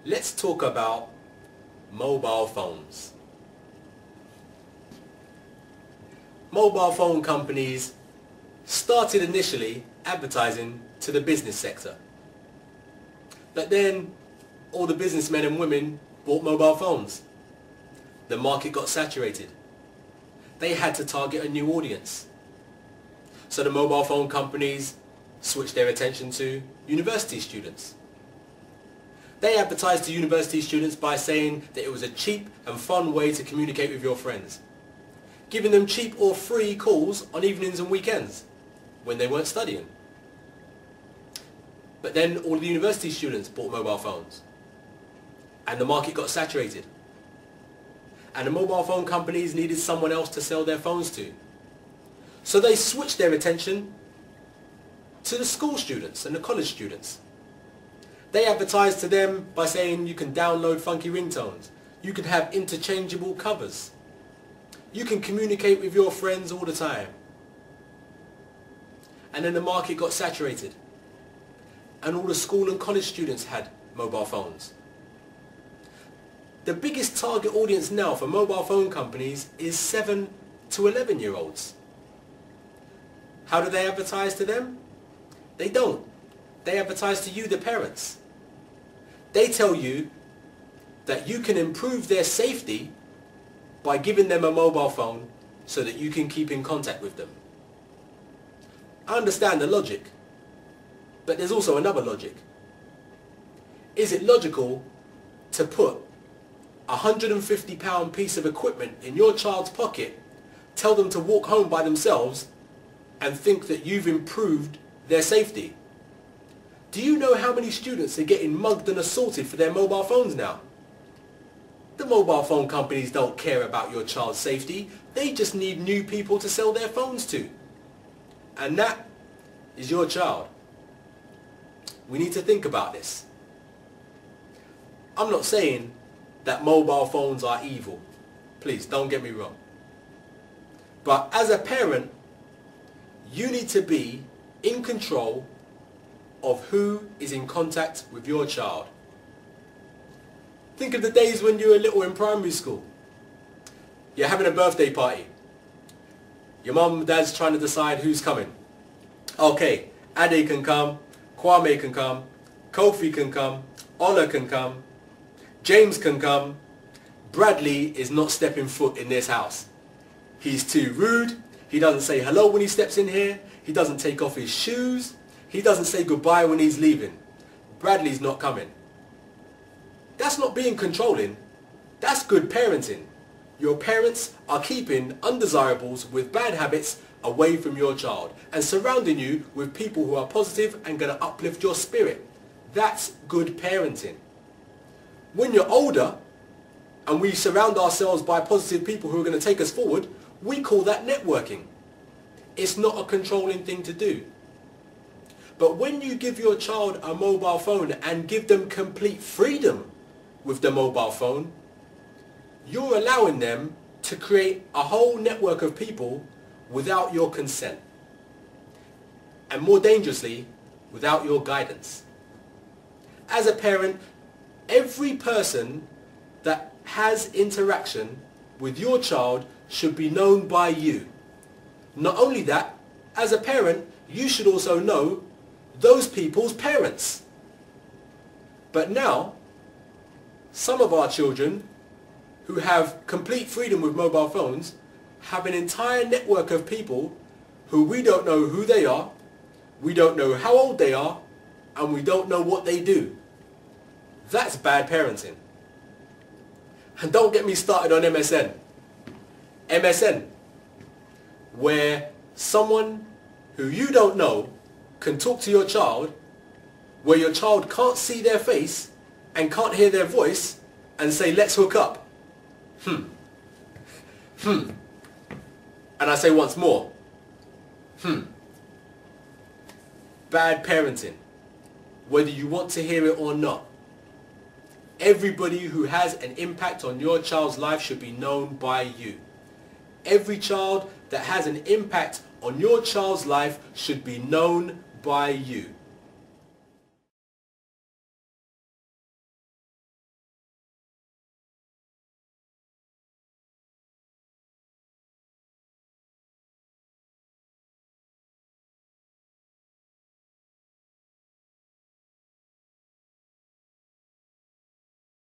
Let's talk about mobile phones. Mobile phone companies started initially advertising to the business sector. But then all the businessmen and women bought mobile phones. The market got saturated. They had to target a new audience. So the mobile phone companies switched their attention to university students. They advertised to university students by saying that it was a cheap and fun way to communicate with your friends, giving them cheap or free calls on evenings and weekends when they weren't studying. But then all the university students bought mobile phones and the market got saturated. And the mobile phone companies needed someone else to sell their phones to. So they switched their attention to the school students and the college students. They advertised to them by saying you can download funky ringtones, you can have interchangeable covers, you can communicate with your friends all the time. And then the market got saturated and all the school and college students had mobile phones. The biggest target audience now for mobile phone companies is 7 to 11-year-olds. How do they advertise to them? They don't. They advertise to you, the parents. They tell you that you can improve their safety by giving them a mobile phone so that you can keep in contact with them. I understand the logic, but there's also another logic. Is it logical to put a £150 piece of equipment in your child's pocket, tell them to walk home by themselves, and think that you've improved their safety? Do you know how many students are getting mugged and assaulted for their mobile phones now? The mobile phone companies don't care about your child's safety. They just need new people to sell their phones to. And that is your child. We need to think about this. I'm not saying that mobile phones are evil. Please, don't get me wrong. But as a parent, you need to be in control of who is in contact with your child. Think of the days when you were little in primary school. You're having a birthday party. Your mum and dad's trying to decide who's coming. Okay, Ade can come, Kwame can come, Kofi can come, Ola can come, James can come. Bradley is not stepping foot in this house. He's too rude. He doesn't say hello when he steps in here. He doesn't take off his shoes. He doesn't say goodbye when he's leaving. Bradley's not coming. That's not being controlling. That's good parenting. Your parents are keeping undesirables with bad habits away from your child and surrounding you with people who are positive and going to uplift your spirit. That's good parenting. When you're older and we surround ourselves by positive people who are going to take us forward, we call that networking. It's not a controlling thing to do. But when you give your child a mobile phone and give them complete freedom with the mobile phone, you're allowing them to create a whole network of people without your consent. And more dangerously, without your guidance. As a parent, every person that has interaction with your child should be known by you. Not only that, as a parent, you should also know those people's parents. But now, some of our children who have complete freedom with mobile phones have an entire network of people who we don't know who they are, we don't know how old they are, and we don't know what they do. That's bad parenting. And don't get me started on MSN. MSN, where someone who you don't know can talk to your child, where your child can't see their face and can't hear their voice, and say, let's hook up. And I say once more, Bad parenting, whether you want to hear it or not. Everybody who has an impact on your child's life should be known by you. Every child that has an impact on your child's life should be known by you.